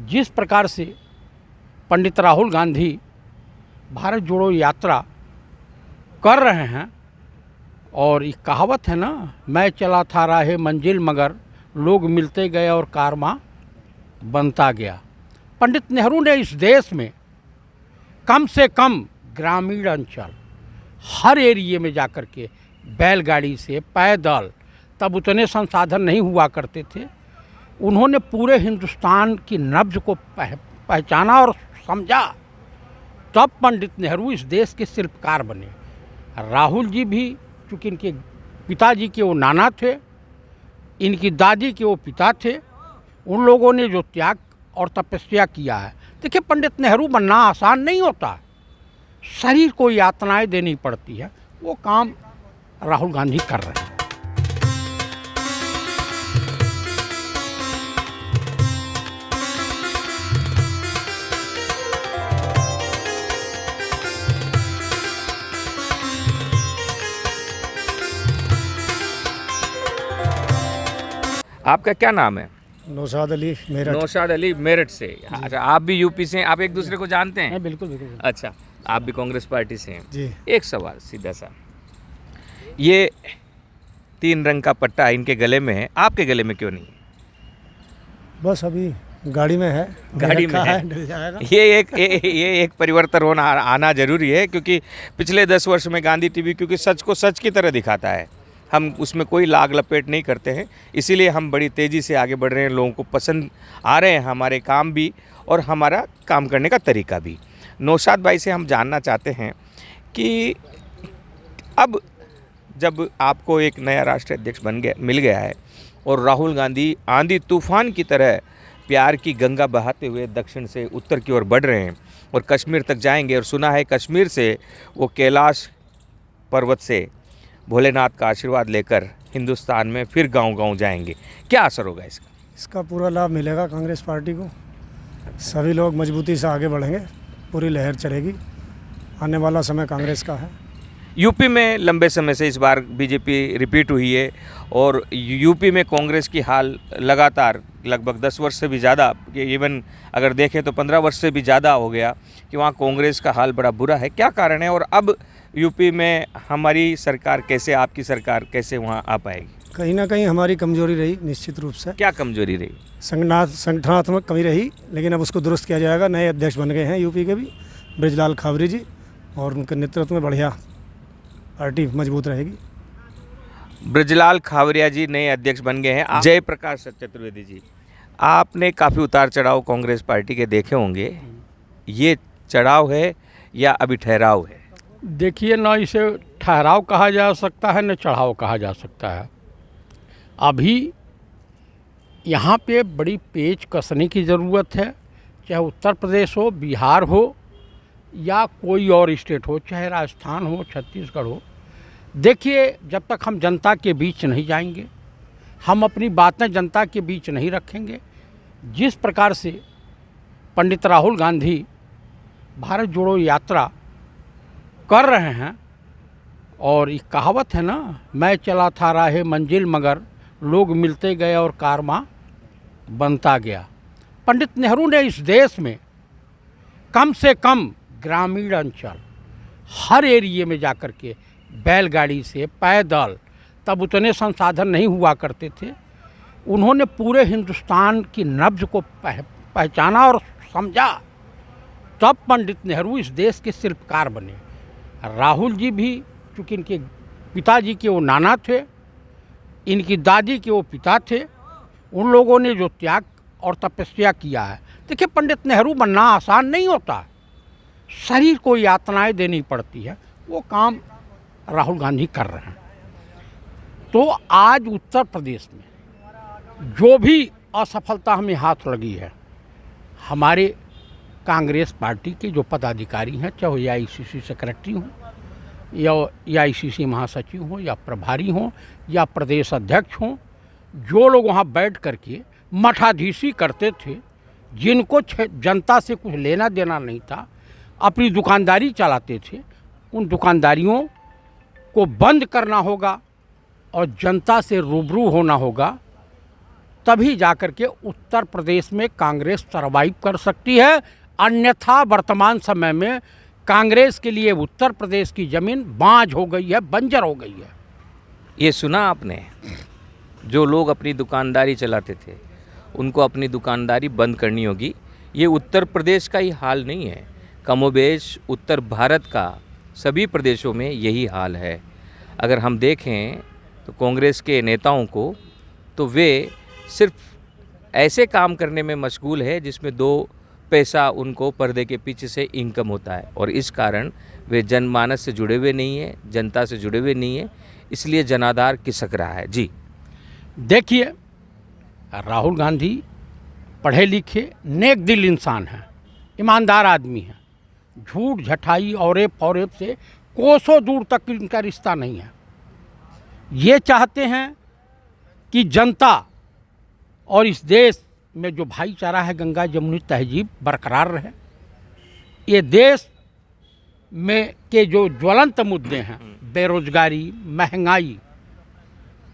जिस प्रकार से पंडित राहुल गांधी भारत जोड़ो यात्रा कर रहे हैं, और एक कहावत है ना, मैं चला था राहे मंजिल मगर लोग मिलते गए और कारवां बनता गया। पंडित नेहरू ने इस देश में कम से कम ग्रामीण अंचल हर एरिए में जाकर के बैलगाड़ी से, पैदल, तब उतने संसाधन नहीं हुआ करते थे, उन्होंने पूरे हिंदुस्तान की नब्ज को पहचाना और समझा। तब पंडित नेहरू इस देश के शिल्पकार बने। राहुल जी भी, चूँकि इनके पिताजी के वो नाना थे, इनकी दादी के वो पिता थे, उन लोगों ने जो त्याग और तपस्या किया है। देखिए, पंडित नेहरू बनना आसान नहीं होता, शरीर को यातनाएं देनी पड़ती है। वो काम राहुल गांधी कर रहे हैं। आपका क्या नाम है? नौशाद अली मेरठ। नौशाद अली मेरठ से। अच्छा, आप भी यूपी से हैं? आप एक दूसरे को जानते हैं? बिल्कुल बिल्कुल। अच्छा, आप भी कांग्रेस पार्टी से हैं? जी। एक सवाल सीधा सा, ये 3 रंग का पट्टा इनके गले में है, आपके गले में क्यों नहीं है? बस अभी गाड़ी में है, गाड़ी में है। डल जाएगा। ये एक परिवर्तन होना आना जरूरी है, क्योंकि पिछले 10 वर्ष में गांधी टीवी क्योंकि सच को सच की तरह दिखाता है, हम उसमें कोई लाग लपेट नहीं करते हैं, इसीलिए हम बड़ी तेज़ी से आगे बढ़ रहे हैं, लोगों को पसंद आ रहे हैं हमारे काम भी और हमारा काम करने का तरीका भी। नौशाद भाई से हम जानना चाहते हैं कि अब जब आपको एक नया राष्ट्रीय अध्यक्ष मिल गया है और राहुल गांधी आंधी तूफान की तरह प्यार की गंगा बहाते हुए दक्षिण से उत्तर की ओर बढ़ रहे हैं और कश्मीर तक जाएंगे, और सुना है कश्मीर से वो कैलाश पर्वत से भोलेनाथ का आशीर्वाद लेकर हिंदुस्तान में फिर गांव-गांव जाएंगे, क्या असर होगा इसका? इसका पूरा लाभ मिलेगा कांग्रेस पार्टी को, सभी लोग मजबूती से आगे बढ़ेंगे, पूरी लहर चलेगी। आने वाला समय कांग्रेस का है। यूपी में लंबे समय से इस बार बीजेपी रिपीट हुई है और यूपी में कांग्रेस की हाल लगातार लगभग 10 वर्ष से भी ज़्यादा, इवन अगर देखें तो 15 वर्ष से भी ज़्यादा हो गया कि वहाँ कांग्रेस का हाल बड़ा बुरा है। क्या कारण है, और अब यूपी में हमारी सरकार कैसे, आपकी सरकार कैसे वहाँ आ पाएगी? कहीं ना कहीं हमारी कमजोरी रही, निश्चित रूप से। क्या कमजोरी रही? संगठनात्मक कमी रही, लेकिन अब उसको दुरुस्त किया जाएगा। नए अध्यक्ष बन गए हैं यूपी के भी, ब्रजलाल खावरी जी, और उनके नेतृत्व में बढ़िया पार्टी मजबूत रहेगी। ब्रजलाल खावरिया जी नए अध्यक्ष बन गए हैं। जय प्रकाश चतुर्वेदी जी, आपने काफ़ी उतार चढ़ाव कांग्रेस पार्टी के देखे होंगे, ये चढ़ाव है या अभी ठहराव है? देखिए, न इसे ठहराव कहा जा सकता है, न चढ़ाव कहा जा सकता है। अभी यहाँ पे बड़ी पेच कसने की ज़रूरत है, चाहे उत्तर प्रदेश हो, बिहार हो या कोई और स्टेट हो, चाहे राजस्थान हो, छत्तीसगढ़ हो। देखिए, जब तक हम जनता के बीच नहीं जाएंगे, हम अपनी बातें जनता के बीच नहीं रखेंगे, जिस प्रकार से पंडित राहुल गांधी भारत जोड़ो यात्रा कर रहे हैं, और एक कहावत है ना, मैं चला था राहे मंजिल मगर लोग मिलते गए और कारवां बनता गया। पंडित नेहरू ने इस देश में कम से कम ग्रामीण अंचल हर एरिए में जाकर के बैलगाड़ी से, पैदल, तब उतने संसाधन नहीं हुआ करते थे, उन्होंने पूरे हिंदुस्तान की नब्ज को पहचाना और समझा। तब पंडित नेहरू इस देश के शिल्पकार बने। राहुल जी भी, चूँकि इनके पिताजी के वो नाना थे, इनकी दादी के वो पिता थे, उन लोगों ने जो त्याग और तपस्या किया है। देखिए, पंडित नेहरू बनना आसान नहीं होता, शरीर को यातनाएं देनी पड़ती है। वो काम राहुल गांधी कर रहे हैं। तो आज उत्तर प्रदेश में जो भी असफलता हमें हाथ लगी है, हमारे कांग्रेस पार्टी के जो पदाधिकारी हैं, चाहे AICC सेक्रेटरी हों या AICC महासचिव हों या प्रभारी हों या प्रदेश अध्यक्ष हों, जो लोग वहाँ बैठ करके मठाधीशी करते थे, जिनको जनता से कुछ लेना देना नहीं था, अपनी दुकानदारी चलाते थे, उन दुकानदारियों को बंद करना होगा और जनता से रूबरू होना होगा। तभी जाकर के उत्तर प्रदेश में कांग्रेस सर्वाइव कर सकती है। अन्यथा वर्तमान समय में कांग्रेस के लिए उत्तर प्रदेश की ज़मीन बांझ हो गई है, बंजर हो गई है। ये सुना आपने, जो लोग अपनी दुकानदारी चलाते थे उनको अपनी दुकानदारी बंद करनी होगी। ये उत्तर प्रदेश का ही हाल नहीं है, कमोबेश उत्तर भारत का सभी प्रदेशों में यही हाल है। अगर हम देखें तो कांग्रेस के नेताओं को, तो वे सिर्फ ऐसे काम करने में मशगूल है जिसमें दो पैसा उनको पर्दे के पीछे से इनकम होता है, और इस कारण वे जनमानस से जुड़े हुए नहीं हैं, जनता से जुड़े हुए नहीं हैं, इसलिए जनाधार खिसक रहा है। जी देखिए, राहुल गांधी पढ़े लिखे नेक दिल इंसान हैं, ईमानदार आदमी हैं। झूठ झठाई और पौरेब से कोसों दूर तक इनका रिश्ता नहीं है। ये चाहते हैं कि जनता और इस देश में जो भाईचारा है, गंगा जमुनी तहजीब बरकरार रहे। ये देश में के जो ज्वलंत मुद्दे हैं, बेरोजगारी,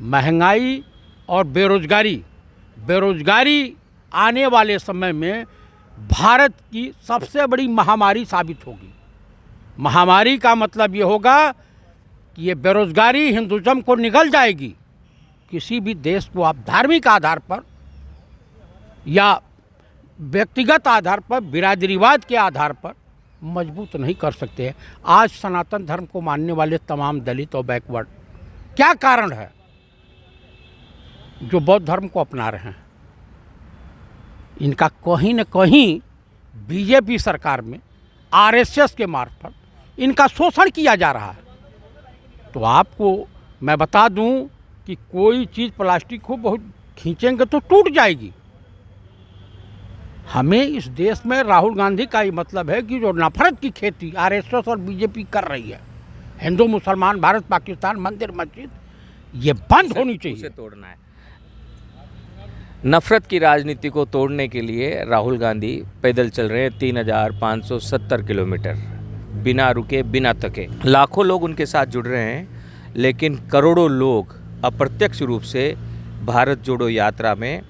महंगाई और बेरोजगारी आने वाले समय में भारत की सबसे बड़ी महामारी साबित होगी। महामारी का मतलब ये होगा कि ये बेरोजगारी हिंदुज़म को निगल जाएगी। किसी भी देश को आप धार्मिक आधार पर या व्यक्तिगत आधार पर, बिरादरीवाद के आधार पर मजबूत नहीं कर सकते हैं। आज सनातन धर्म को मानने वाले तमाम दलित और बैकवर्ड, क्या कारण है जो बौद्ध धर्म को अपना रहे हैं? इनका कहीं न कहीं बीजेपी सरकार में आरएसएस के मार्फत इनका शोषण किया जा रहा है। तो आपको मैं बता दूं कि कोई चीज़ प्लास्टिक को बहुत खींचेंगे तो टूट जाएगी। हमें इस देश में राहुल गांधी का ये मतलब है कि जो नफरत की खेती आरएसएस और बीजेपी कर रही है, हिंदू मुसलमान, भारत पाकिस्तान, मंदिर मस्जिद, ये बंद होनी चाहिए, उसे तोड़ना है। नफरत की राजनीति को तोड़ने के लिए राहुल गांधी पैदल चल रहे हैं 3570 किलोमीटर, बिना रुके बिना थके। लाखों लोग उनके साथ जुड़ रहे हैं, लेकिन करोड़ों लोग अप्रत्यक्ष रूप से भारत जोड़ो यात्रा में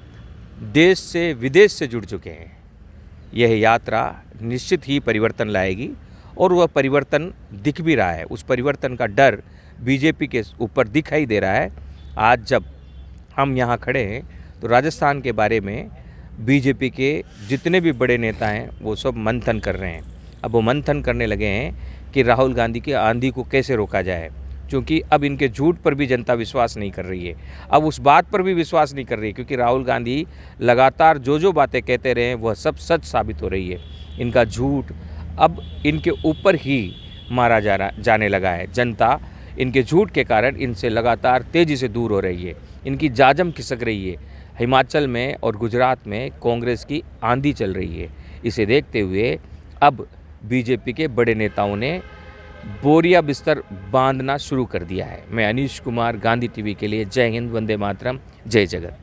देश से विदेश से जुड़ चुके हैं। यह यात्रा निश्चित ही परिवर्तन लाएगी, और वह परिवर्तन दिख भी रहा है। उस परिवर्तन का डर बीजेपी के ऊपर दिखाई दे रहा है। आज जब हम यहाँ खड़े हैं तो राजस्थान के बारे में बीजेपी के जितने भी बड़े नेता हैं वो सब मंथन कर रहे हैं। अब वो मंथन करने लगे हैं कि राहुल गांधी की आंधी को कैसे रोका जाए, क्योंकि अब इनके झूठ पर भी जनता विश्वास नहीं कर रही है। अब उस बात पर भी विश्वास नहीं कर रही है, क्योंकि राहुल गांधी लगातार जो बातें कहते रहे हैं वह सब सच साबित हो रही है। इनका झूठ अब इनके ऊपर ही मारा जाने लगा है। जनता इनके झूठ के कारण इनसे लगातार तेज़ी से दूर हो रही है, इनकी जाजम खिसक रही है। हिमाचल में और गुजरात में कांग्रेस की आंधी चल रही है। इसे देखते हुए अब बीजेपी के बड़े नेताओं ने बोरिया बिस्तर बांधना शुरू कर दिया है। मैं अनीश कुमार, गांधी टीवी के लिए। जय हिंद, वंदे मातरम, जय जगत।